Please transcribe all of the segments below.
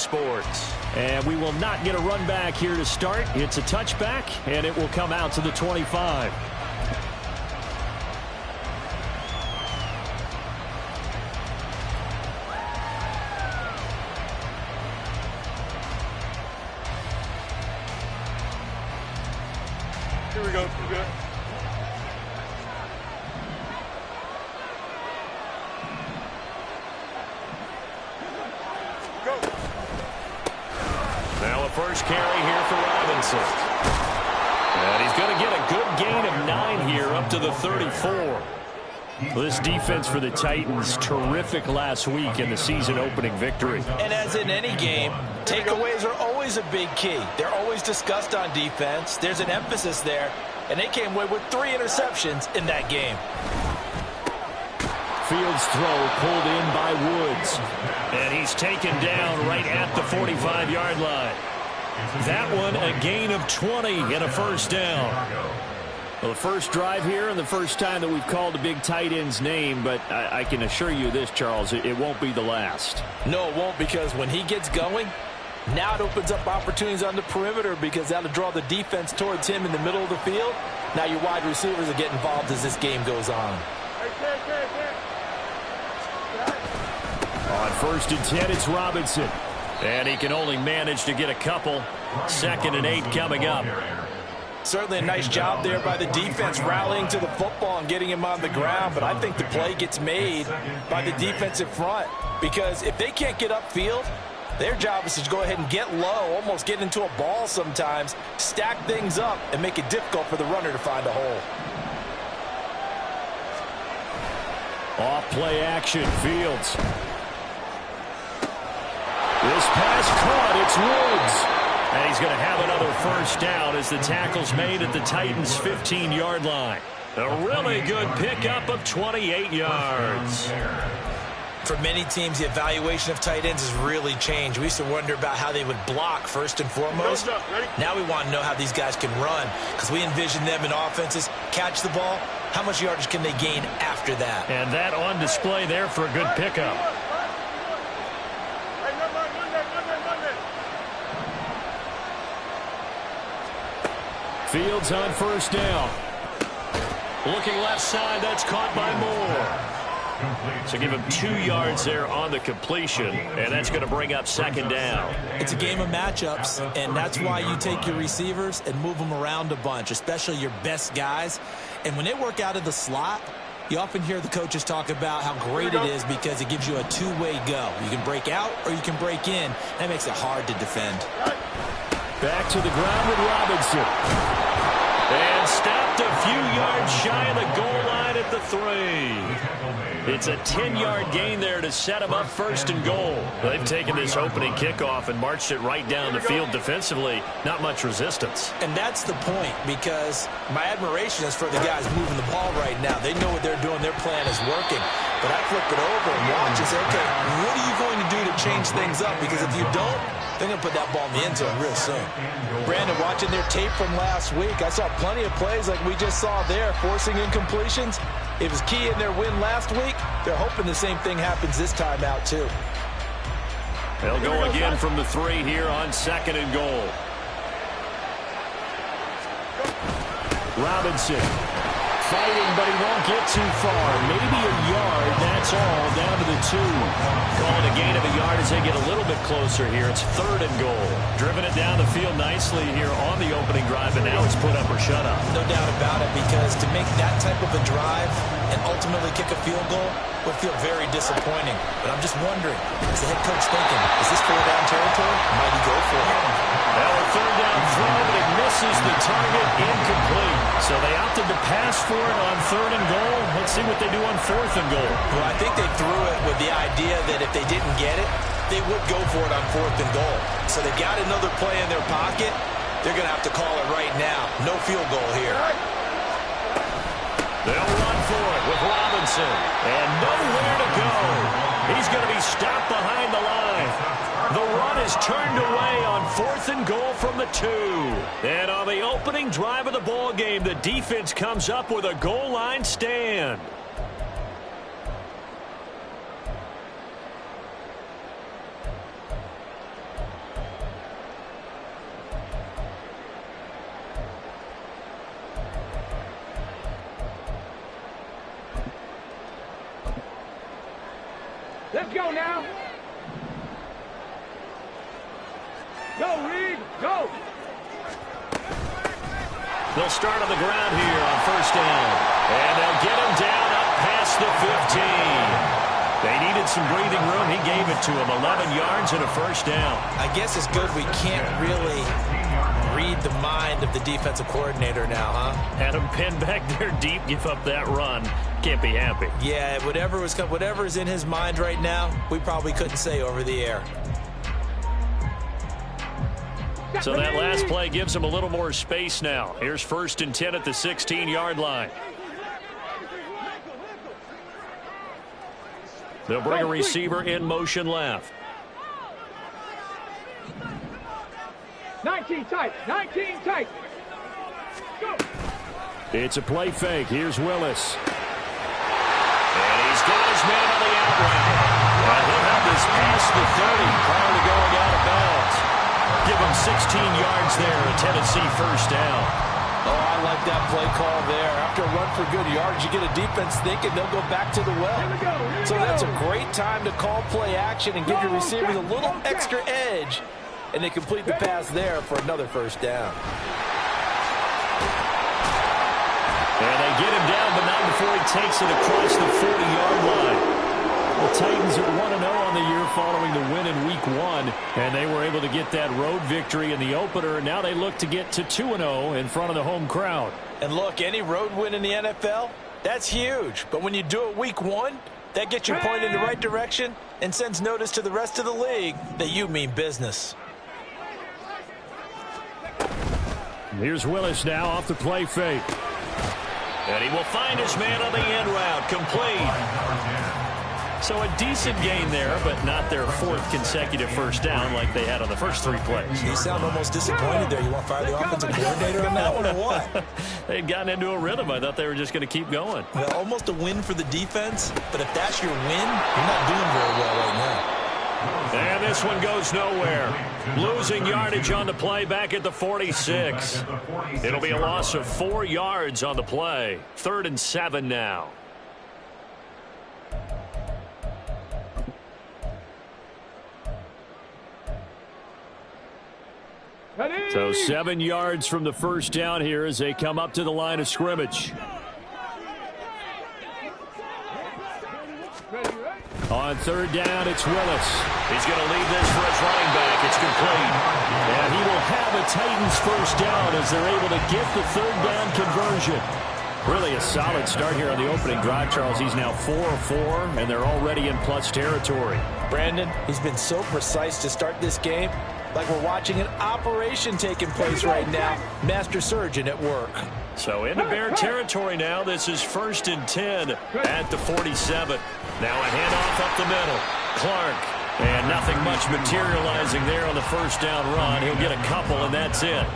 Sports. And we will not get a run back here to start. It's a touchback, and it will come out to the 25. Here we go. We're good. Go. Now a first carry here for Robinson. And he's going to get a good gain of 9 here up to the 34. This defense for the Titans, terrific last week in the season-opening victory. And as in any game, takeaways are always a big key. They're always discussed on defense. There's an emphasis there, and they came away with 3 interceptions in that game. Fields throw pulled in by Woods. And he's taken down right at the 45-yard line. That one a gain of 20 and a first down. Well, the first drive here and the first time that we've called a big tight end's name, but I can assure you this, Charles, it won't be the last. No, it won't, because when he gets going, now it opens up opportunities on the perimeter because that'll draw the defense towards him in the middle of the field. Now your wide receivers will get involved as this game goes on. On 1st and 10, it's Robinson. And he can only manage to get a couple. 2nd and 8 coming up. Certainly a nice job there by the defense rallying to the football and getting him on the ground, but I think the play gets made by the defensive front because if they can't get upfield, their job is to go ahead and get low, almost get into a ball sometimes, stack things up, and make it difficult for the runner to find a hole. Off play action, Fields. This pass caught, it's Woods. And he's going to have another first down as the tackle's made at the Titans' 15-yard line. A really good pickup of 28 yards. For many teams, the evaluation of tight ends has really changed. We used to wonder about how they would block first and foremost. Now we want to know how these guys can run because we envision them in offenses catch the ball. How much yardage can they gain after that? And that on display there for a good pickup. Fields on first down. Looking left side, that's caught by Moore. So give him 2 yards there on the completion, and that's going to bring up 2nd down. It's a game of matchups, and that's why you take your receivers and move them around a bunch, especially your best guys. And when they work out of the slot, you often hear the coaches talk about how great it is because it gives you a two-way go. You can break out or you can break in. That makes it hard to defend. Back to the ground with Robinson. And stopped a few yards shy of the goal line at the 3. It's a 10-yard gain there to set him up 1st and goal. They've taken this opening kickoff and marched it right down the field defensively. Not much resistance. And that's the point because my admiration is for the guys moving the ball right now. They know what they're doing. Their plan is working. But I flip it over and watch and say, okay, what are you going to do to change things up? Because if you don't, they're going to put that ball in the end zone real soon. Brandon, watching their tape from last week, I saw plenty of plays like we just saw there, forcing incompletions. It was key in their win last week. They're hoping the same thing happens this time out, too. They'll go again from the 3 here on 2nd and goal. Robinson fighting, but he won't get too far. Maybe a yard, that's all, down to the 2. Calling a gain of a yard as they get a little bit closer here. It's 3rd and goal. Driven it down the field nicely here on the opening drive, and now it's put up or shut up. No doubt about it, because to make that type of a drive and ultimately kick a field goal would feel very disappointing. But I'm just wondering, is the head coach thinking, is this 4-down territory? Might he go for it? Well, a 3rd down throw, but it misses the target, incomplete. So they opted to pass for it on 3rd and goal. Let's see what they do on 4th and goal. Well, I think they threw it with the idea that if they didn't get it, they would go for it on 4th and goal. So they've got another play in their pocket. They're going to have to call it right now. No field goal here. They'll run for it with Robinson. And nowhere to go. He's going to be stopped behind the line. The run is turned away on 4th and goal from the 2. And on the opening drive of the ball game, the defense comes up with a goal line stand. Let's go now. Go, Reed. Go. They'll start on the ground here on first down. And they'll get him down up past the 15. They needed some breathing room. He gave it to him. 11 yards and a first down. I guess it's good we can't really read the mind of the defensive coordinator now, huh? Had him pinned back there deep, give up that run. Can't be happy. Yeah, whatever's in his mind right now, we probably couldn't say over the air. So that last play gives him a little more space now. Here's 1st and 10 at the 16-yard line. They'll bring a receiver in motion left. 19 tight. 19 tight. Go. It's a play fake. Here's Willis. And he's got his man on the out route. And he'll have this past the 30 prior to going out of bounds. Give him 16 yards there, a Tennessee first down. Oh, I like that play call there. After a run for good yards, you get a defense thinking they'll go back to the well. So that's a great time to call play action and give your receivers a little extra edge. And they complete the pass there for another first down. And they get him down, but not before he takes it across the 40-yard line. The Titans are 1-0 on the year following the win in Week 1, and they were able to get that road victory in the opener. Now they look to get to 2-0 in front of the home crowd. And look, any road win in the NFL, that's huge. But when you do it Week 1, that gets your point in the right direction and sends notice to the rest of the league that you mean business. Here's Willis now off the play fake. And he will find his man on the end route, complete. So a decent gain there, but not their 4th consecutive first down like they had on the first 3 plays. You sound almost disappointed there. You want to fire the offensive coordinator on that one or what? They'd gotten into a rhythm. I thought they were just going to keep going. Well, almost a win for the defense, but if that's your win, you're not doing very well right now. And this one goes nowhere. Losing yardage on the play back at the 46. It'll be a loss of 4 yards on the play. 3rd and 7 now. So 7 yards from the first down here as they come up to the line of scrimmage. On 3rd down, it's Willis. He's going to lead this for his running back. It's complete. And he will have a Titans first down as they're able to get the 3rd down conversion. Really a solid start here on the opening drive, Charles. He's now 4 of 4, and they're already in plus territory. Brandon, he's been so precise to start this game. Like we're watching an operation taking place right now. Master surgeon at work. So into Bear territory now. This is 1st and 10 at the 47. Now a handoff up the middle. Clark. And nothing much materializing there on the first down run. He'll get a couple, and that's it.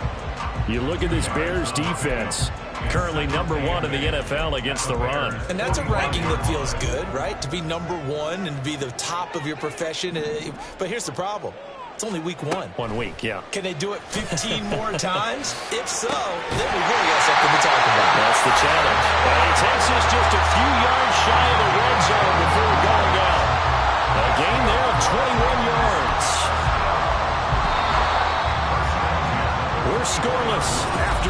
You look at this Bears defense. Currently number 1 in the NFL against the run. And that's a ranking that feels good, right? To be number 1 and be the top of your profession. But here's the problem. It's only week 1. 1 week, yeah. Can they do it 15 more times? If so, then we really got something to talk about. That's the challenge. And he takes us just a few yards shy of the red zone before going out. A gain there of 21 yards. We're scoreless after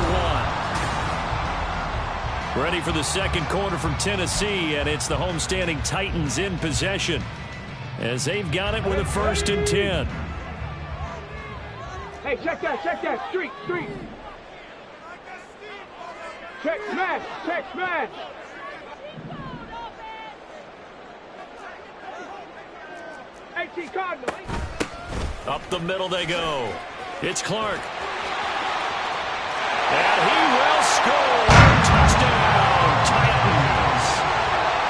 1. Ready for the second quarter from Tennessee, and it's the homestanding Titans in possession as they've got it with a 1st and 10. Hey, check that. Street. Check smash. AT Cardinal. Up the middle they go. It's Clark. And he will score. Touchdown, Titans.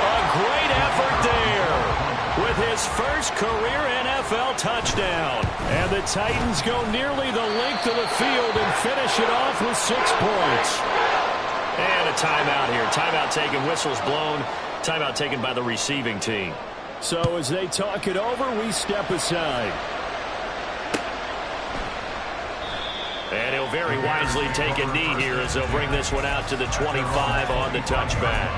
A great effort there with his first career NFL touchdown. And the Titans go nearly the length of the field and finish it off with 6 points. And a timeout here. Timeout taken, whistles blown. Timeout taken by the receiving team. So as they talk it over, we step aside. And he'll very wisely take a knee here as they'll bring this one out to the 25 on the touchback.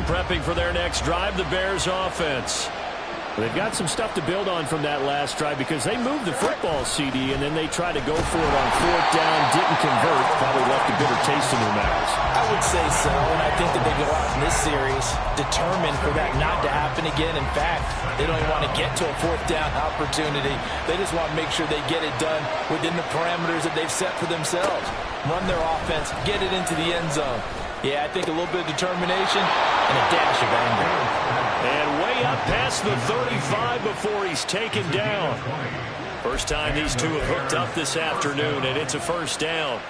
prepping for their next drive, the Bears offense. They've got some stuff to build on from that last drive because they moved the football, CD, and then they tried to go for it on 4th down, didn't convert, probably left a bitter taste in their mouths. I would say so, and I think that they go out in this series determined for that not to happen again. In fact, they don't even want to get to a 4th down opportunity. They just want to make sure they get it done within the parameters that they've set for themselves. Run their offense, get it into the end zone. Yeah, I think a little bit of determination and a dash of anger. And way up past the 35 before he's taken down. First time these two have hooked up this afternoon, and it's a first down.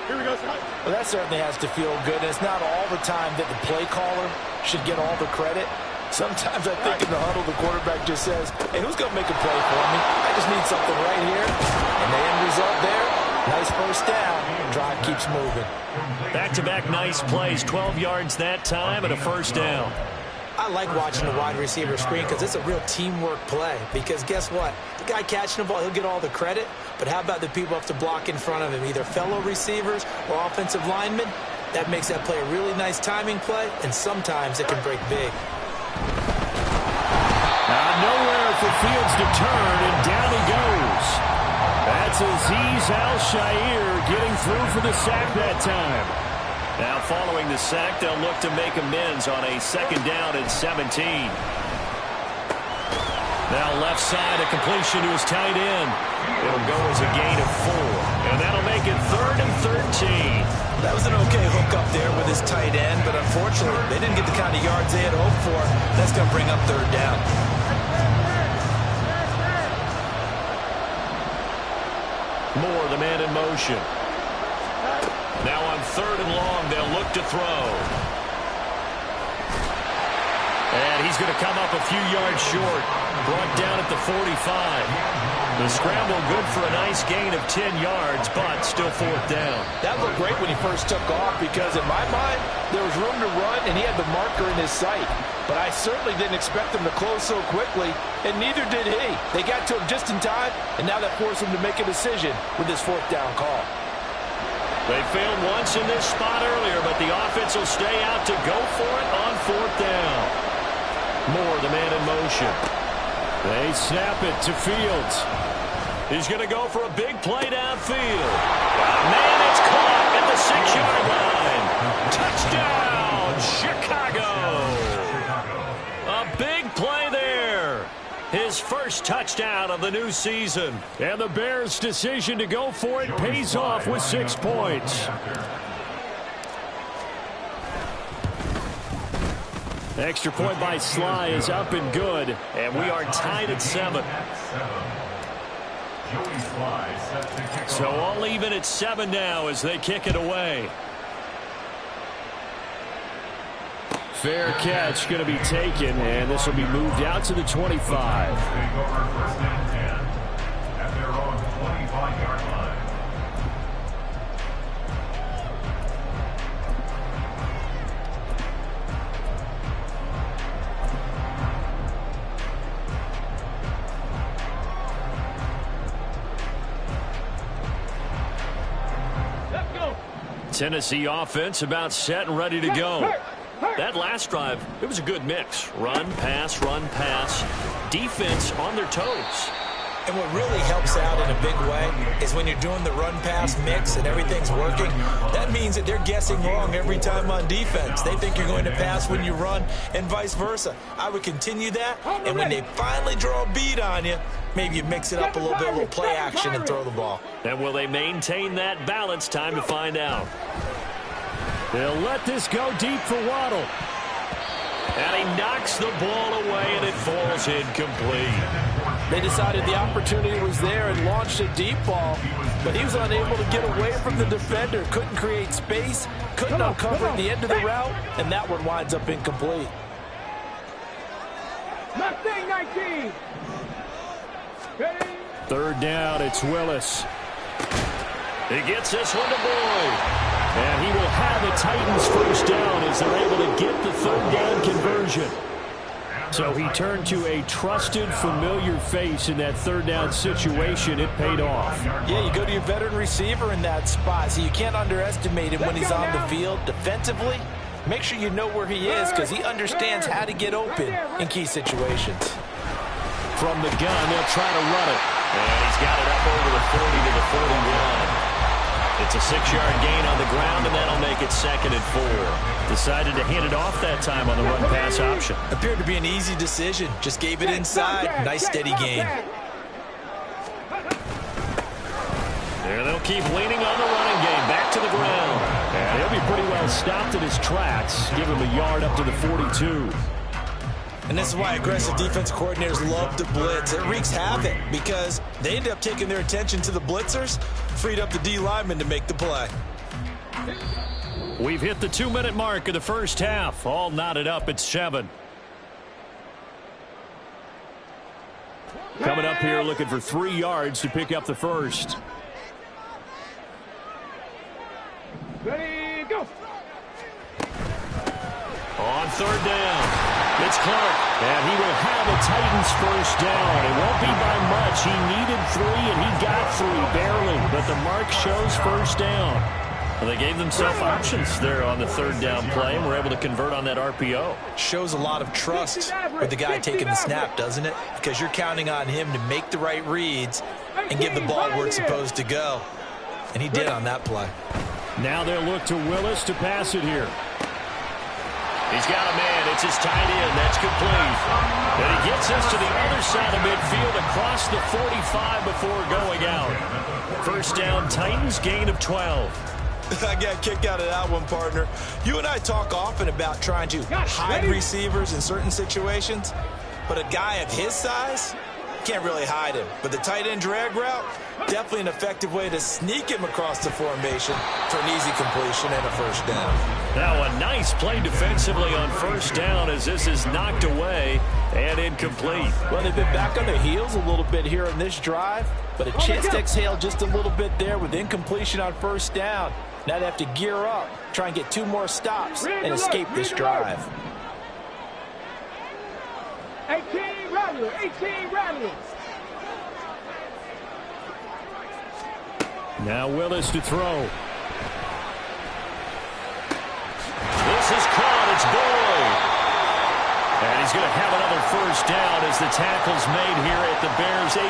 Here we go. Well, that certainly has to feel good. And it's not all the time that the play caller should get all the credit. Sometimes I think in the huddle, the quarterback just says, hey, who's going to make a play for me? I just need something right here. And the end result there, nice first down. Drive keeps moving. Back-to-back nice plays, 12 yards that time and a first down. I like watching the wide receiver screen because it's a real teamwork play. Because guess what? The guy catching the ball, he'll get all the credit. But how about the people have to block in front of him, either fellow receivers or offensive linemen? That makes that play a really nice timing play, and sometimes it can break big. Nowhere for Fields to turn, and down he goes. That's Azeez Al-Shaair getting through for the sack that time. Now following the sack, they'll look to make amends on a 2nd down and 17. Now left side, a completion to his tight end. It'll go as a gain of 4, and that'll make it 3rd and 13. That was an okay hook up there with his tight end, but unfortunately, they didn't get the kind of yards they had hoped for. That's going to bring up 3rd down. Moore, the man in motion. Now on 3rd and long, they'll look to throw. And he's going to come up a few yards short. Brought down at the 45. The scramble good for a nice gain of 10 yards, but still 4th down. That looked great when he first took off because, in my mind, there was room to run, and he had the marker in his sight. But I certainly didn't expect him to close so quickly, and neither did he. They got to him just in time, and now that forced him to make a decision with this 4th down call. They failed once in this spot earlier, but the offense will stay out to go for it on 4th down. Moore, the man in motion. They snap it to Fields. He's going to go for a big play downfield. Man, it's caught at the 6-yard line. Touchdown, Chicago. A big play there. His first touchdown of the new season. And the Bears' decision to go for it pays off with 6 points. Extra point by Sly is up and good. And we are tied at 7. So all even at 7 now as they kick it away. Fair catch going to be taken, and this will be moved out to the 25. Tennessee offense about set and ready to go. That last drive, it was a good mix. Run, pass, defense on their toes. And what really helps out in a big way is when you're doing the run-pass mix and everything's working, that means that they're guessing wrong every time on defense. They think you're going to pass when you run and vice versa. I would continue that, and when they finally draw a beat on you, maybe you mix it up a little bit, a little play action, and throw the ball. And will they maintain that balance? Time to find out. They'll let this go deep for Waddle. And he knocks the ball away, and it falls incomplete. They decided the opportunity was there and launched a deep ball, but he was unable to get away from the defender, couldn't create space, couldn't uncover at the end of the route, and that one winds up incomplete. Mustang 19. Ready? 3rd down, it's Willis. He gets this one to Boyd. And he will have the Titans first down as they're able to get the 3rd down conversion. So he turned to a trusted, familiar face in that 3rd down situation. It paid off. Yeah, you go to your veteran receiver in that spot, so you can't underestimate him when he's on the field defensively. make sure you know where he is because he understands how to get open in key situations. From the gun, they'll try to run it. And he's got it up over the 40 to the 41. It's a 6-yard gain on the ground, and that'll make it 2nd and 4. Decided to hand it off that time on the run-pass option. Appeared to be an easy decision. Just gave it inside. Nice, steady gain. There they'll keep leaning on the running game. Back to the ground. And he'll be pretty well stopped in his tracks. Give him a yard up to the 42. And this is why aggressive defense coordinators love to blitz. It wreaks havoc because they end up taking their attention to the blitzers, freed up the D lineman to make the play. We've hit the 2-minute mark of the first half. All knotted up at 7. Coming up here looking for 3 yards to pick up the first. Ready, go. On 3rd down. It's Clark, and he will have the Titans first down. It won't be by much. He needed 3, and he got 3, barely. But the mark shows first down. Well, they gave themselves options there on the 3rd down play, and were able to convert on that RPO. Shows a lot of trust with the guy taking the snap, doesn't it? Because you're counting on him to make the right reads and give the ball where it's supposed to go. And he did on that play. Now they'll look to Willis to pass it here. He's got a man. It's his tight end. That's complete. And he gets us to the other side of midfield across the 45 before going out. First down, Titans, gain of 12. I got kicked out of that one, partner. You and I talk often about trying to hide receivers in certain situations, but a guy of his size can't really hide him. But the tight end drag route, definitely an effective way to sneak him across the formation for an easy completion and a first down. Now a nice play defensively on first down as this is knocked away and incomplete. Well, they've been back on their heels a little bit here on this drive, but a chance to exhale just a little bit there with incompletion on first down. Now they have to gear up, try and get 2 more stops and escape this drive. 18 Rattler, 18 Rattler. Now Willis to throw. This is caught. It's Boyd. And he's going to have another first down as the tackle's made here at the Bears 18.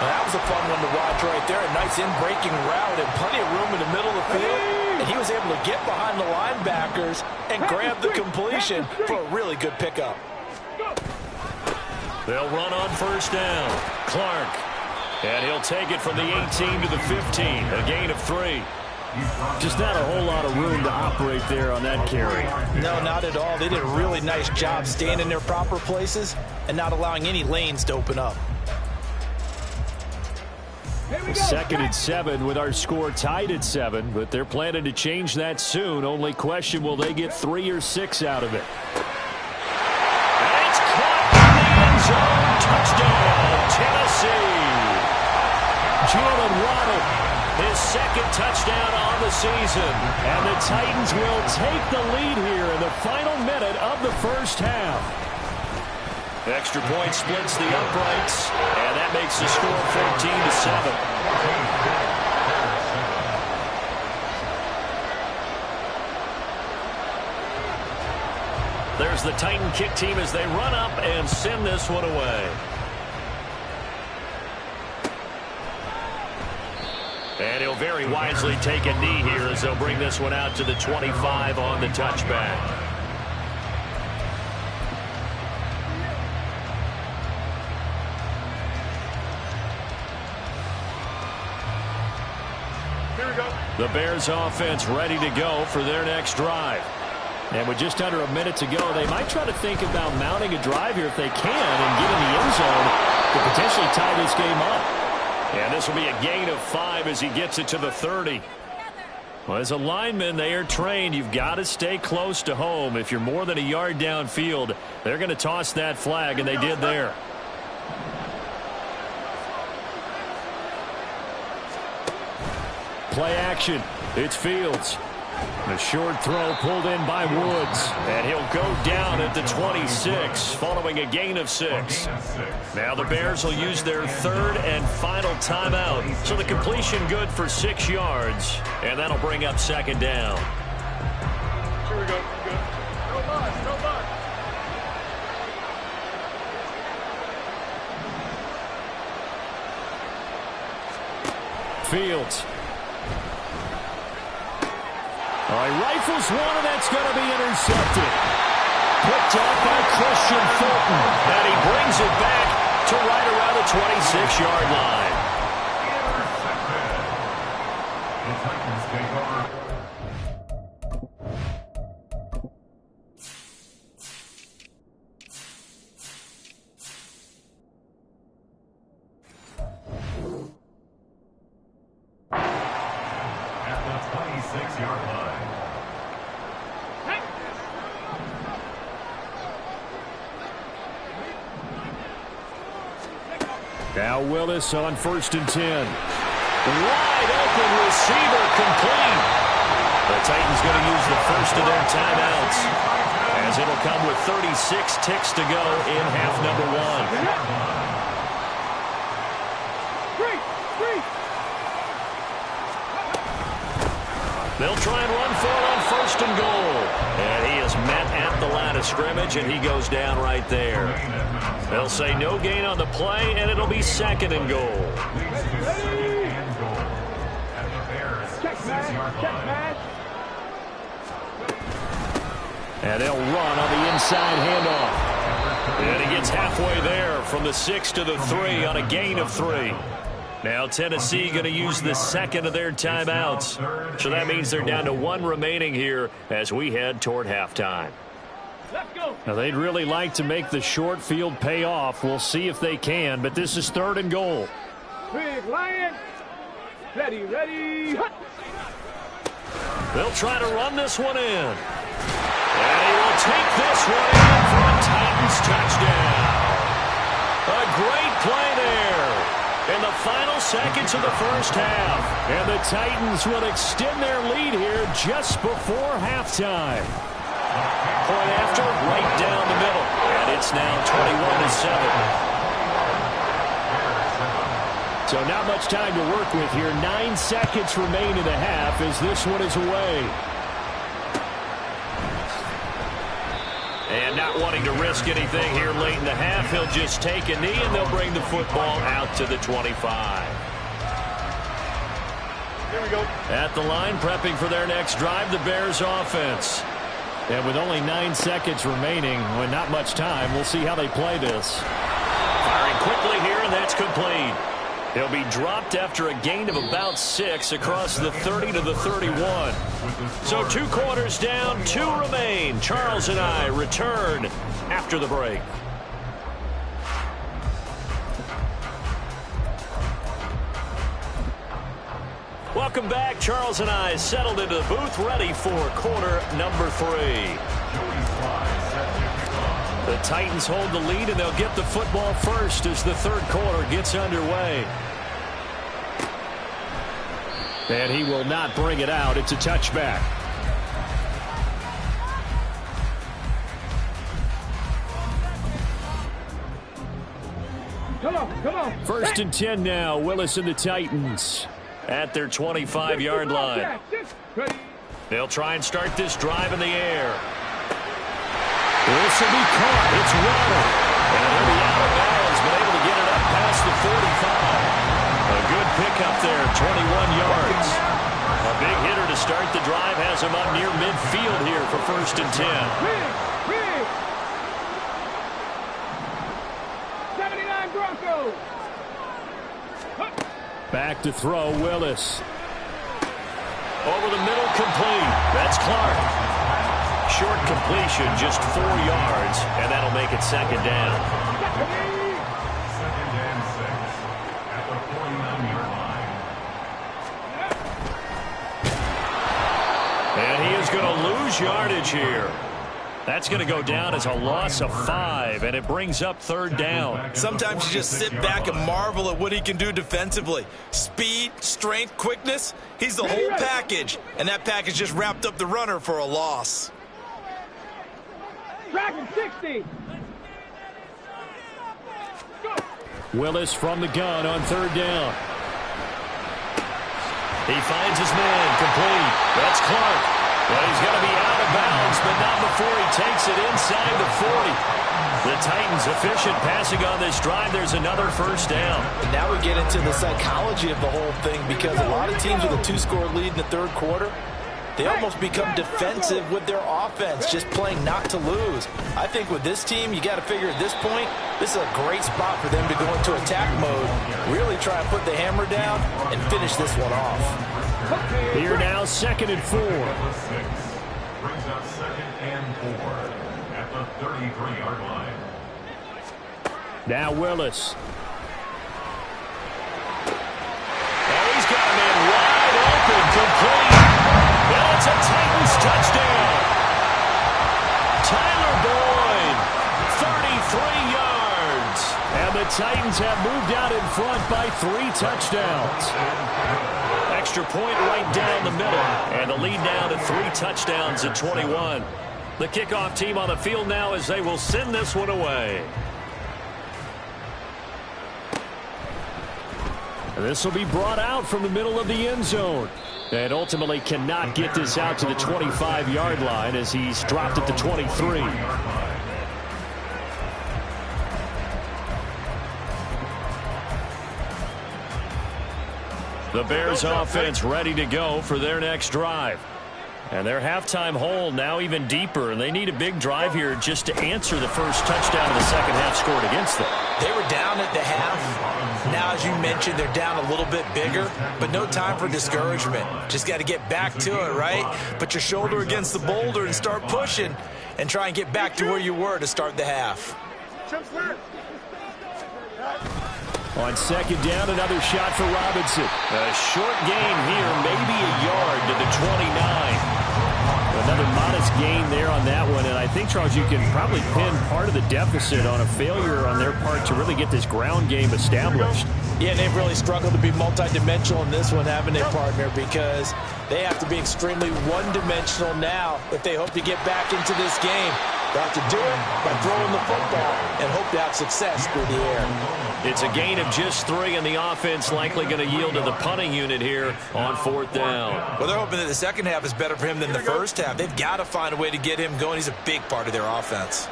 Well, that was a fun one to watch right there. A nice in-breaking route and plenty of room in the middle of the field. And he was able to get behind the linebackers and grab the completion for a really good pickup. They'll run on first down. Clark. And he'll take it from the 18 to the 15. A gain of 3. Just not a whole lot of room to operate there on that carry. No, not at all. They did a really nice job staying in their proper places and not allowing any lanes to open up. 2nd and 7 with our score tied at 7, but they're planning to change that soon. Only question, will they get 3 or 6 out of it? And it's caught in the end zone. Touchdown, Tennessee. Jalen Waddle, his 2nd touchdown on the season. And the Titans will take the lead here in the final minute of the first half. Extra point splits the uprights, and that makes the score 14-7. There's the Titan kick team as they run up and send this one away. And he'll very wisely take a knee here as they'll bring this one out to the 25 on the touchback. The Bears offense ready to go for their next drive. And with just under a minute to go, they might try to think about mounting a drive here if they can and get in the end zone to potentially tie this game up. And this will be a gain of 5 as he gets it to the 30. Well, as a lineman, they are trained. You've got to stay close to home. If you're more than a yard downfield, they're going to toss that flag, and they did there. Play action. It's Fields. The short throw pulled in by Woods. And he'll go down at the 26 following a gain of 6. Now the Bears will use their 3rd and final timeout. So the completion good for 6 yards. And that'll bring up 2nd down. Here we go. No bus, no bus. Fields. All right, rifles one, and that's going to be intercepted. Picked up by Christian Fulton. And he brings it back to right around the 26-yard line. The Titans take over. At the 26-yard line. Now Willis on 1st and 10. Wide open receiver complete. The Titans going to use the first of their timeouts, as it'll come with 36 ticks to go in half number one. They'll try and run for it on 1st and goal. And he is met at the line of scrimmage, and he goes down right there. They'll say no gain on the play, and it'll be 2nd and goal. And they'll run on the inside handoff. And he gets halfway there from the 6 to the 3 on a gain of 3. Now Tennessee going to use the second of their timeouts. So that means they're down to 1 remaining here as we head toward halftime. Let's go. Now they'd really like to make the short field pay off. We'll see if they can, but this is 3rd and goal. Big Lion. Ready, ready. Hut. They'll try to run this one in. And he will take this one in for a Titans touchdown. A great play there in the final seconds of the first half. And the Titans will extend their lead here just before halftime. Point after, right down the middle. And it's now 21-7. So not much time to work with here. 9 seconds remain in the half as this one is away. And not wanting to risk anything here late in the half, he'll just take a knee and they'll bring the football out to the 25. Here we go. At the line, prepping for their next drive, the Bears offense. And with only 9 seconds remaining, with not much time, we'll see how they play this. Firing quickly here, and that's complete. He'll be dropped after a gain of about 6 across the 30 to the 31. So 2 quarters down, 2 remain. Charles and I return after the break. Welcome back. Charles and I settled into the booth, ready for quarter number 3. The Titans hold the lead, and they'll get the football first as the 3rd quarter gets underway. And he will not bring it out. It's a touchback. Come on, come on. 1st and 10 now. Willis and the Titans at their 25-yard line. Ready. They'll try and start this drive in the air. This will be caught. It's Waddle. And he'll be out of bounds, but able to get it up past the 45. A good pickup there, 21 yards. A big hitter to start the drive has him up near midfield here for 1st and 10. Big. 79 Broncos. Back to throw, Willis. Over the middle, complete. That's Clark. Short completion, just 4 yards, and that'll make it 2nd down. 2nd and 6 at the 49-yard line. And he is going to lose yardage here. That's going to go down as a loss of 5, and it brings up 3rd down. Sometimes you just sit back and marvel at what he can do defensively. Speed, strength, quickness, he's the whole package. And that package just wrapped up the runner for a loss. Dragon 60. Go. Willis from the gun on 3rd down. He finds his man complete. That's Clark. But he's going to be out of bounds but not before he takes it inside the 40. The Titans efficient passing on this drive. There's another first down. And now we get into the psychology of the whole thing, because a lot of teams with a 2-score lead in the third quarter, they almost become defensive with their offense, just playing not to lose. I think with this team, you got to figure at this point, this is a great spot for them to go into attack mode, really try and put the hammer down and finish this one off. Here now, 2nd and 4. Brings up 2nd and 4 at the 33-yard line. Now Willis. And he's got a man wide open, complete. And it's a Titans touchdown. Tyler Boyd, 33 yards. And the Titans have moved out in front by 3 touchdowns. Extra point right down the middle. And the lead now to 3 touchdowns at 21. The kickoff team on the field now as they will send this one away. This will be brought out from the middle of the end zone. And ultimately cannot get this out to the 25-yard line as he's dropped at the 23. The Bears offense ready to go for their next drive. And their halftime hole now even deeper, and they need a big drive here just to answer the first touchdown of the second half scored against them. They were down at the half. Now, as you mentioned, they're down a little bit bigger, but no time for discouragement. Just got to get back to it, right? Put your shoulder against the boulder and start pushing and try and get back to where you were to start the half. On 2nd down, another shot for Robinson. A short gain here, maybe a yard to the 29. Another modest gain there on that one, and I think, Charles, you can probably pin part of the deficit on a failure on their part to really get this ground game established. Yeah, they've really struggled to be multidimensional in this one, haven't they, partner? Because they have to be extremely one-dimensional now if they hope to get back into this game. They have to do it by throwing the football and hope to have success through the air. It's a gain of just 3, and the offense likely going to yield to the punting unit here on 4th down. Well, they're hoping that the second half is better for him than the first half. They've got to find a way to get him going. He's a big part of their offense.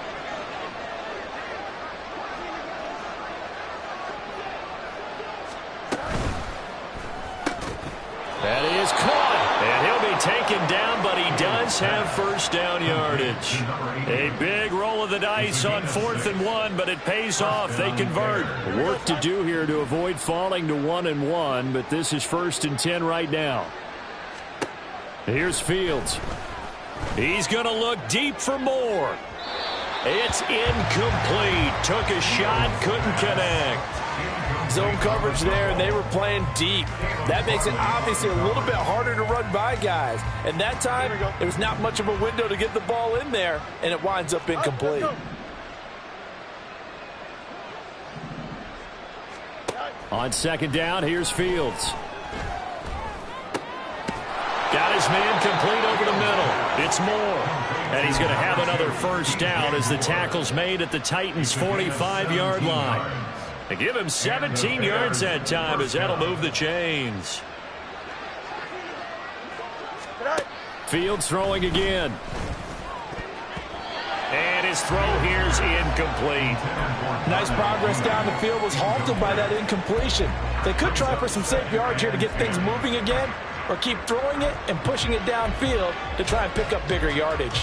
That is caught, and he'll be taken down, but he does have first down yardage. A big roll of the dice on 4th and 1, but it pays off. They convert. Work to do here to avoid falling to 1-1, but this is 1st and 10 right now. Here's Fields. He's going to look deep for more. It's incomplete. Took a shot, couldn't connect. Zone coverage there, and they were playing deep. That makes it obviously a little bit harder to run by guys. And that time, there was not much of a window to get the ball in there, and it winds up incomplete. On 2nd down, here's Fields. Got his man complete over the middle. It's Moore. And he's going to have another first down as the tackle's made at the Titans' 45-yard line. They give him 17 yards that time as that'll move the chains. Fields throwing again. And his throw here's incomplete. Nice progress down the field, was halted by that incompletion. They could try for some safe yards here to get things moving again, or keep throwing it and pushing it downfield to try and pick up bigger yardage.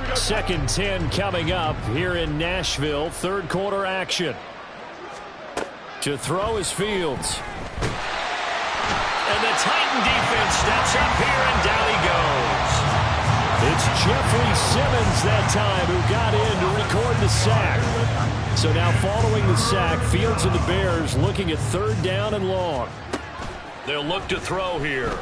2nd 10 coming up here in Nashville. 3rd quarter action. To throw is Fields. And the Titan defense steps up here, and down he goes. It's Jeffrey Simmons that time who got in to record the sack. So now following the sack, Fields and the Bears looking at 3rd down and long. They'll look to throw here.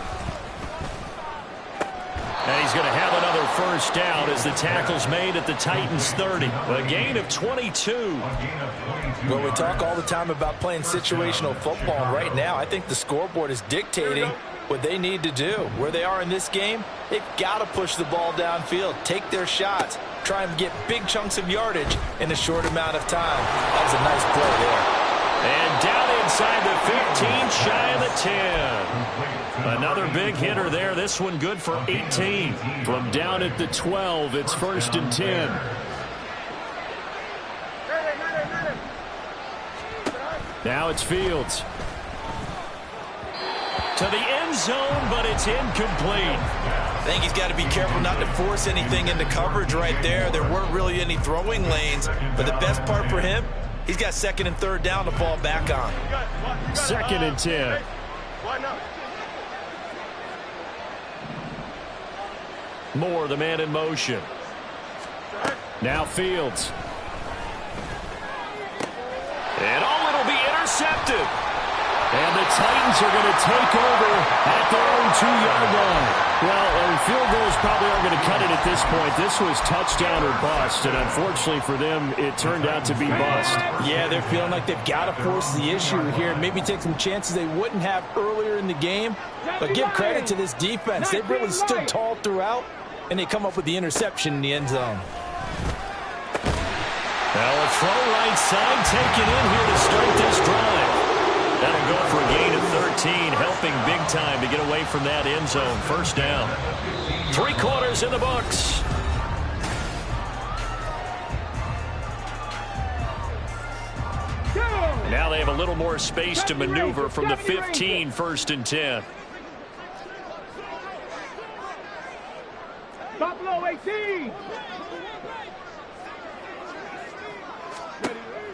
And he's going to have another first down as the tackle's made at the Titans' 30. A gain of 22. Well, we talk all the time about playing situational football. Right now, I think the scoreboard is dictating what they need to do. Where they are in this game, they've got to push the ball downfield, take their shots, try and get big chunks of yardage in a short amount of time. That was a nice play there. And down inside the 15, shy of the 10. Another big hitter there. This one good for 18. From down at the 12, it's 1st and 10. Now it's Fields. To the end zone, but it's incomplete. I think he's got to be careful not to force anything into coverage right there. There weren't really any throwing lanes, but the best part for him, he's got 2nd and 3rd down to fall back on. 2nd and 10. Moore, the man in motion. Now Fields. And it'll be intercepted. And the Titans are going to take over at their own 2-yard line. Well, field goals probably aren't going to cut it at this point. This was touchdown or bust, and unfortunately for them, it turned out to be bust. Yeah, they're feeling like they've got to force the issue here. Maybe take some chances they wouldn't have earlier in the game. But give credit to this defense. They've really stood tall throughout, and they come up with the interception in the end zone. Well, a throw right side taken in here to start this drive. That'll go for a gain of 13, helping big time to get away from that end zone. 1st down. 3 quarters in the books. Now they have a little more space to maneuver from the 15, 1st and 10. Buffalo 18.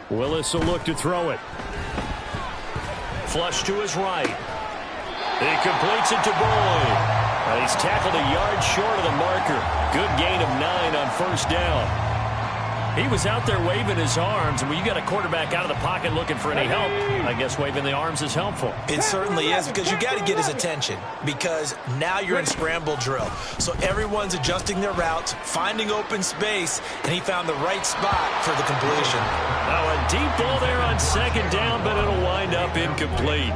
Willis will look to throw it. Flush to his right. He completes it to Boyd. He's tackled a yard short of the marker. Good gain of 9 on 1st down. He was out there waving his arms, and when you got a quarterback out of the pocket looking for any help, I guess waving the arms is helpful. It certainly is, because you got to get his attention, because now you're in scramble drill. So everyone's adjusting their routes, finding open space, and he found the right spot for the completion. Now a deep ball there on 2nd down, but it'll wind up incomplete.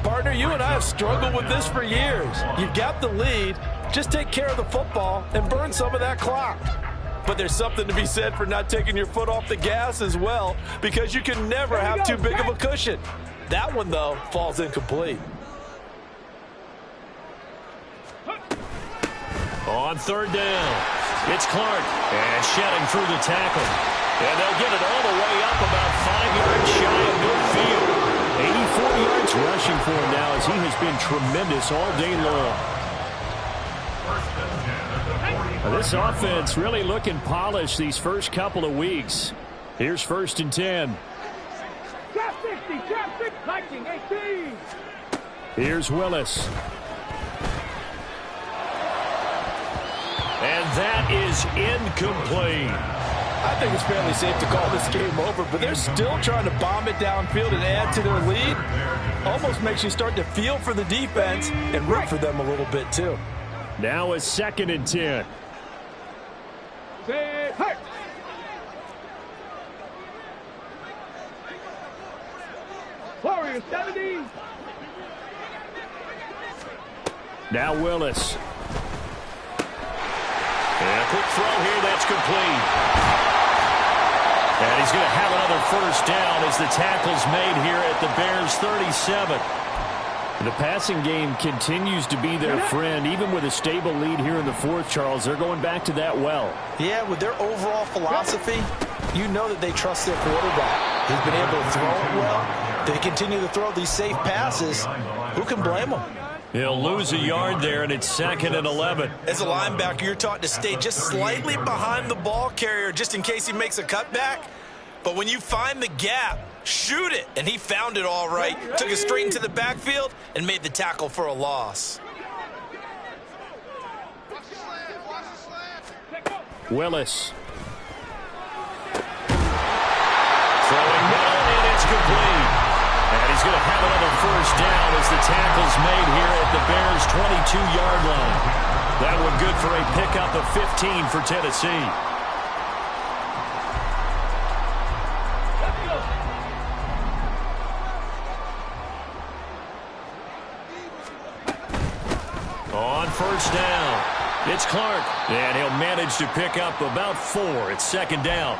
Partner, you and I have struggled with this for years. You've got the lead. Just take care of the football and burn some of that clock. But there's something to be said for not taking your foot off the gas as well, because you can never have too big of a cushion. That one, though, falls incomplete. On 3rd down, it's Clark. And shedding through the tackle. And they'll get it all the way up about 5 yards shy of midfield. 84 yards rushing for him now, as he has been tremendous all day long. This offense really looking polished these first couple of weeks. Here's 1st and 10. Trap 60, trap 6, Viking 18. Here's Willis. And that is incomplete. I think it's fairly safe to call this game over, but they're still trying to bomb it downfield and add to their lead. Almost makes you start to feel for the defense and root for them a little bit, too. Now it's 2nd and 10. Say, hey. Warriors 70. Now Willis. And a quick throw here, that's complete. And he's going to have another 1st down as the tackle's made here at the Bears 37. The passing game continues to be their friend. Even with a stable lead here in the 4th, Charles, they're going back to that well. Yeah, with their overall philosophy, you know that they trust their quarterback. He's been able to throw it well. They continue to throw these safe passes. Who can blame them? He'll lose a yard there, and it's 2nd and 11. As a linebacker, you're taught to stay just slightly behind the ball carrier just in case he makes a cutback. But when you find the gap, shoot it. And he found it all right. Took it straight into the backfield and made the tackle for a loss. Willis. Throwing down, and it's complete. And he's going to have another 1st down as the tackle's made here at the Bears' 22-yard line. That one good for a pickup of 15 for Tennessee. On 1st down, it's Clark. And he'll manage to pick up about 4. It's 2nd down.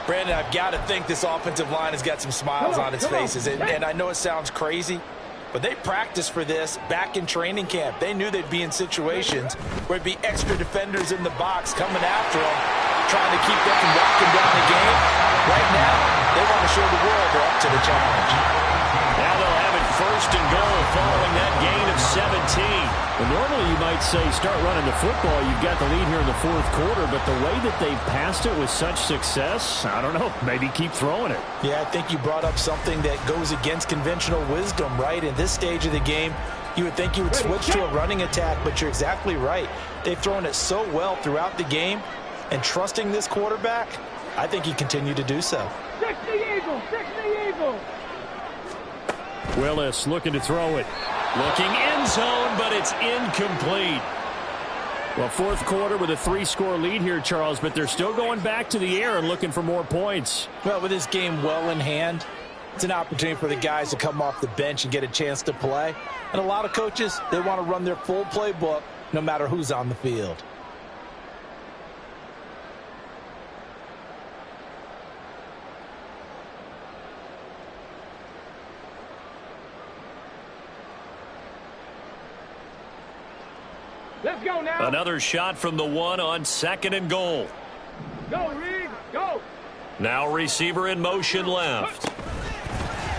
Brandon, I've got to think this offensive line has got some smiles on its faces. And I know it sounds crazy, But they practiced for this back in training camp. They knew they'd be in situations where there'd be extra defenders in the box coming after them, trying to keep them from locking down the game. Right now, they want to show the world they're up to the challenge. Now they'll have it first and goal following that gain of 17. Well, normally you might say start running the football. You've got the lead here in the fourth quarter, but the way that they've passed it with such success, I don't know, maybe keep throwing it. Yeah, I think you brought up something that goes against conventional wisdom, right? In this stage of the game, you would think you would switch to a running attack, but you're exactly right. They've thrown it so well throughout the game, and trusting this quarterback, I think he continued to do so. 60 Eagles, 60 Eagles. Willis looking to throw it. Looking end zone, but it's incomplete. Well, fourth quarter with a 3-score lead here, Charles, but they're still going back to the air and looking for more points. Well, with this game well in hand, it's an opportunity for the guys to come off the bench and get a chance to play. And a lot of coaches, they want to run their full playbook no matter who's on the field. Let's go now. Another shot from the 1 on 2nd and goal. Go, Reed. Go. Now receiver in motion left.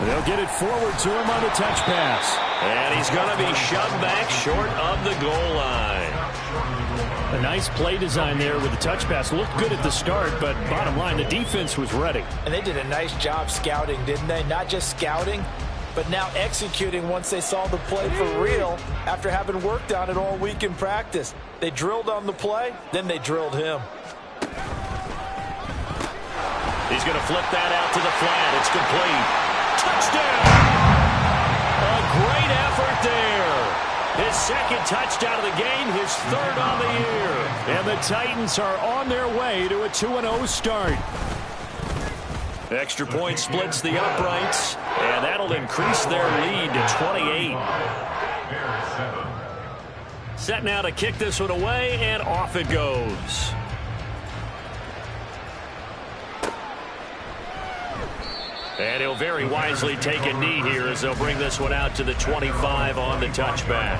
They'll get it forward to him on the touch pass. And he's going to be shoved back short of the goal line. A nice play design there with the touch pass. Looked good at the start, but bottom line, the defense was ready. And they did a nice job scouting, didn't they? Not just scouting, but now executing once they saw the play for real after having worked on it all week in practice. They drilled on the play, then they drilled him. He's going to flip that out to the flat. It's complete. Touchdown! A great effort there. His second touchdown of the game, his third on the year. And the Titans are on their way to a 2-0 start. Extra point splits the uprights, and that'll increase their lead to 28. Set now to kick this one away, and off it goes. And he'll very wisely take a knee here as they'll bring this one out to the 25 on the touchback.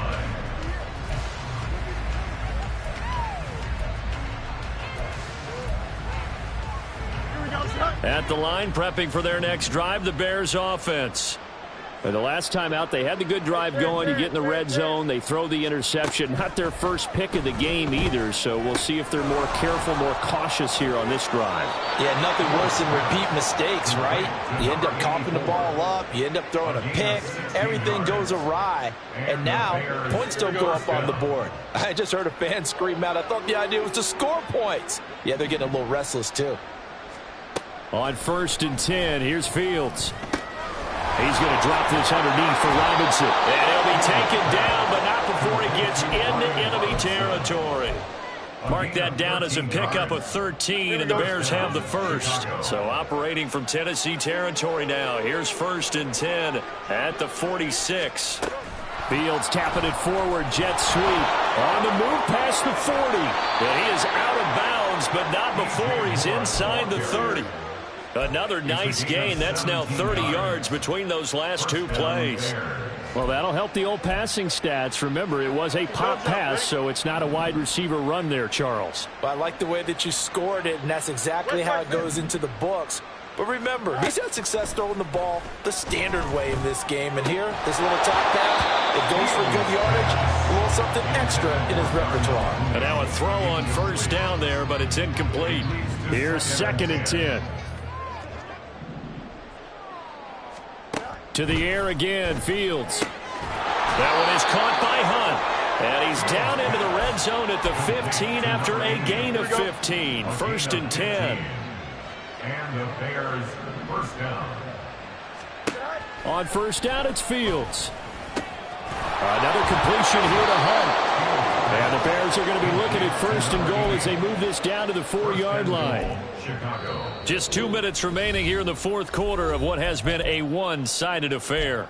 At the line, prepping for their next drive, the Bears offense. And the last time out, they had the good drive going. You get in the red zone, they throw the interception. Not their first pick of the game either, so we'll see if they're more careful, more cautious here on this drive. Yeah, nothing worse than repeat mistakes, right? You end up coughing the ball up, you end up throwing a pick, everything goes awry, and now points don't go up on the board. I just heard a fan scream out, I thought the idea was to score points. Yeah, they're getting a little restless too. On 1st and 10, here's Fields. He's going to drop this underneath for Robinson. And he'll be taken down, but not before he gets into enemy territory. Mark that down as a pickup of 13, and the Bears have the first. So operating from Tennessee territory now. Here's 1st and 10 at the 46. Fields tapping it forward, jet sweep. On the move past the 40. And he is out of bounds, but not before he's inside the 30. Another nice gain. That's now 30 yards between those last two plays. Well, that'll help the old passing stats. Remember, it was a pop pass, so it's not a wide receiver run there, Charles. Well, I like the way that you scored it, and that's exactly how it goes into the books. But remember, he's had success throwing the ball the standard way in this game. And here, this little top pass, it goes for good yardage, a little something extra in his repertoire. And now a throw on 1st down there, but it's incomplete. Here's 2nd and 10. To the air again, Fields. That one is caught by Hunt. And he's down into the red zone at the 15 after a gain of 15. 1st and 10. And the Bears first down. On 1st down, it's Fields. Another completion here to Hunt. And the Bears are going to be looking at 1st and goal as they move this down to the 4-yard line. Chicago. Just 2 minutes remaining here in the fourth quarter of what has been a one-sided affair.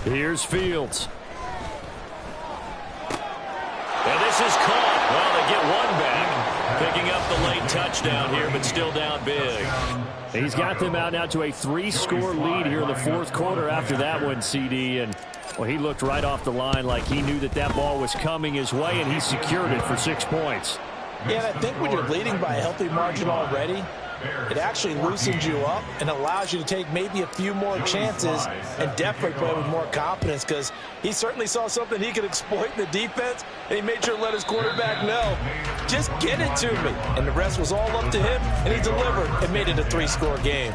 Here's Fields. And this is caught. Well, they get one back. Picking up the late touchdown here, but still down big. He's got them out now to a 3-score lead here in the fourth quarter after that one, CD. And, well, he looked right off the line like he knew that ball was coming his way, and he secured it for 6 points. Yeah, and I think when you're leading by a healthy margin already, it actually loosens you up and allows you to take maybe a few more chances and definitely play with more confidence, because he certainly saw something he could exploit in the defense, and he made sure to let his quarterback know, just get it to me. And the rest was all up to him, and he delivered and made it a 3-score game.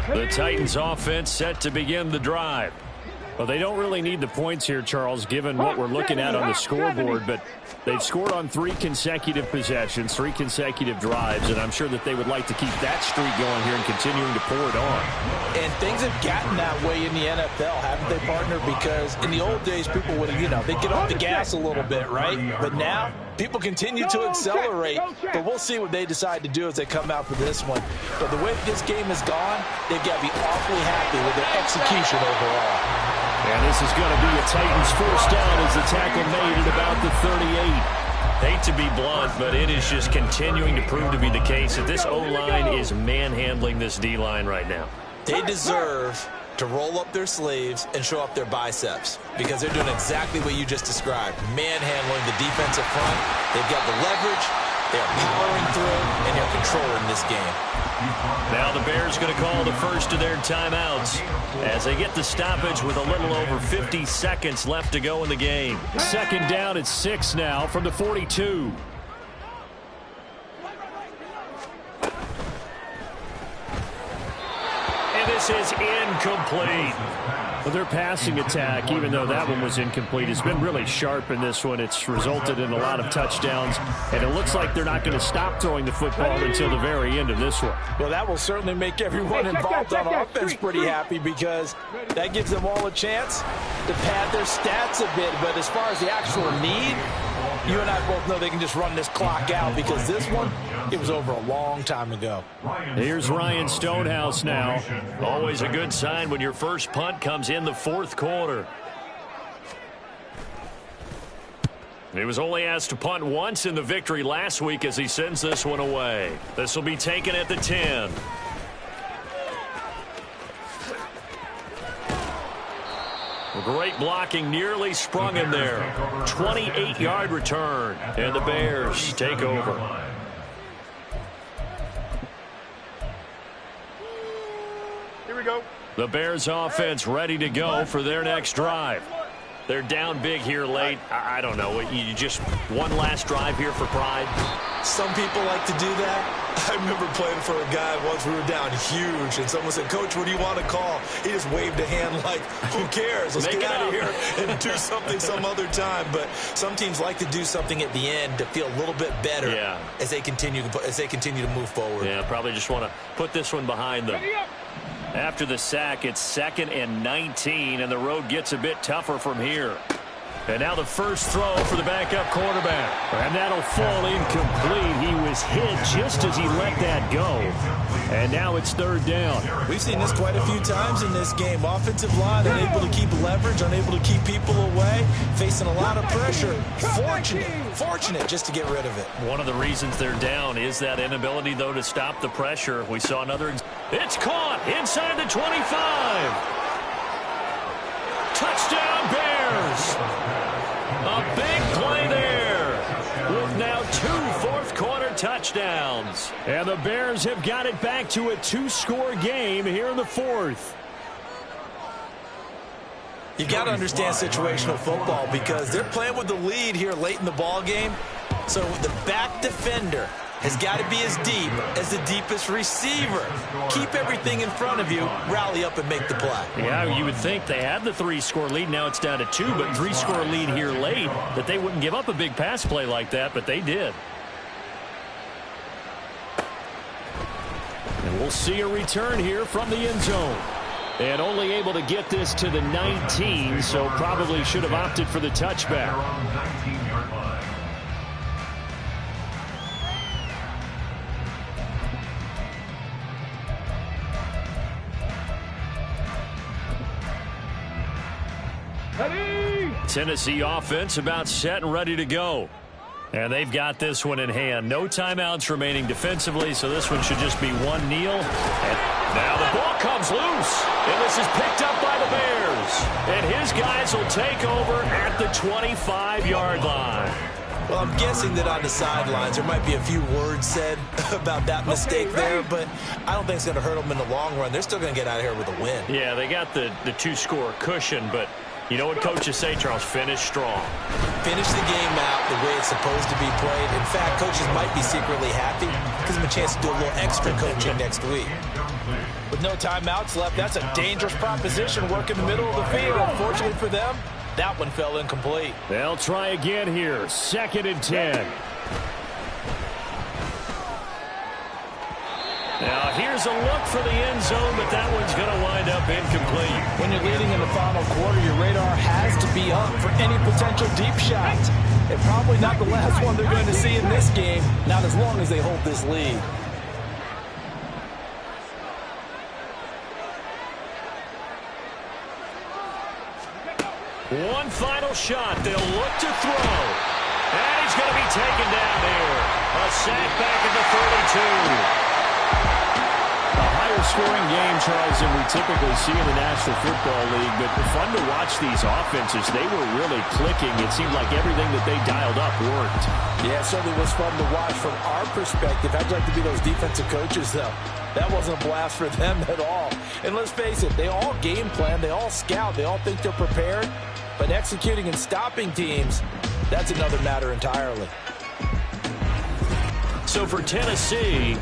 The Titans offense set to begin the drive. Well, they don't really need the points here, Charles, given what we're looking at on the scoreboard, but they've scored on 3 consecutive possessions, 3 consecutive drives, and I'm sure that they would like to keep that streak going here and continuing to pour it on. And things have gotten that way in the NFL, haven't they, partner? Because in the old days, people would, they'd get off the gas a little bit, right? But now, people continue to accelerate, but we'll see what they decide to do as they come out for this one. But the way this game has gone, they've got to be awfully happy with their execution overall. And this is going to be a Titans first down as the tackle made at about the 38. Hate to be blunt, but it is just continuing to prove to be the case that this O-line is manhandling this D-line right now. They deserve to roll up their sleeves and show up their biceps, because they're doing exactly what you just described, manhandling the defensive front. They've got the leverage, they're powering through, and they're controlling this game. Now the Bears going to call the first of their timeouts as they get the stoppage with a little over 50 seconds left to go in the game. Second down at 6 now from the 42. And this is incomplete. Well, their passing attack, even though that one was incomplete, has been really sharp in this one. It's resulted in a lot of touchdowns, and it looks like they're not going to stop throwing the football until the very end of this one. Well, that will certainly make everyone involved on offense pretty happy, because that gives them all a chance to pad their stats a bit. But as far as the actual need, you and I both know they can just run this clock out, because this one, it was over a long time ago. Here's Ryan Stonehouse now. Always a good sign when your first punt comes in the fourth quarter. He was only asked to punt once in the victory last week as he sends this one away. This will be taken at the 10. Great blocking, nearly sprung him there. 28-yard return, and the Bears take over. Here we go. The Bears offense ready to go for their next drive. They're down big here late. I don't know. You just one last drive here for pride? Some people like to do that. I remember playing for a guy once. We were down huge, and someone said, "Coach, what do you want to call?" He just waved a hand like, who cares? Let's get out of here and do something some other time. But some teams like to do something at the end to feel a little bit better as they continue to move forward. Yeah, probably just want to put this one behind them. After the sack, it's 2nd and 19, and the road gets a bit tougher from here. And now the first throw for the backup quarterback. And that'll fall incomplete. He was hit just as he let that go. And now it's 3rd down. We've seen this quite a few times in this game. Offensive line unable to keep leverage, unable to keep people away, facing a lot of pressure. Fortunate just to get rid of it. One of the reasons they're down is that inability, though, to stop the pressure. We saw another. It's caught inside the 25. Touchdown, Bears. A big play there with now 2 fourth-quarter touchdowns. And the Bears have got it back to a 2-score game here in the 4th. You got to understand situational football, because they're playing with the lead here late in the ball game. So the back defender has got to be as deep as the deepest receiver. Keep everything in front of you, rally up and make the play. Yeah, you would think they had the 3-score lead. Now it's down to 2, but 3-score lead here late, that they wouldn't give up a big pass play like that, but they did. And we'll see a return here from the end zone. And only able to get this to the 19, so probably should have opted for the touchback. Ready? Tennessee offense about set and ready to go. And they've got this one in hand. No timeouts remaining defensively, so this one should just be one kneel. And now the ball comes loose. And this is picked up by the Bears. And his guys will take over at the 25-yard line. Well, I'm guessing that on the sidelines there might be a few words said about that mistake there, but I don't think it's going to hurt them in the long run. They're still going to get out of here with a win. Yeah, they got the two-score cushion, but you know what coaches say, Charles? Finish strong. Finish the game out the way it's supposed to be played. In fact, coaches might be secretly happy. Gives them a chance to do a little extra coaching next week. With no timeouts left, that's a dangerous proposition. Work in the middle of the field. Fortunately for them, that one fell incomplete. They'll try again here. 2nd and 10. Now, here's a look for the end zone, but that one's going to wind up incomplete. When you're leading in the final quarter, your radar has to be up for any potential deep shot. And probably not the last one they're going to see in this game, not as long as they hold this lead. One final shot. They'll look to throw. And he's going to be taken down here. A sack back at the 32. A higher scoring game, Charles, than we typically see in the National Football League, but fun to watch these offenses. They were really clicking. It seemed like everything that they dialed up worked. Yeah, it certainly was fun to watch from our perspective. I'd like to be those defensive coaches, though. That wasn't a blast for them at all. And let's face it, they all game plan, they all scout, they all think they're prepared. But executing and stopping teams, that's another matter entirely. So for Tennessee,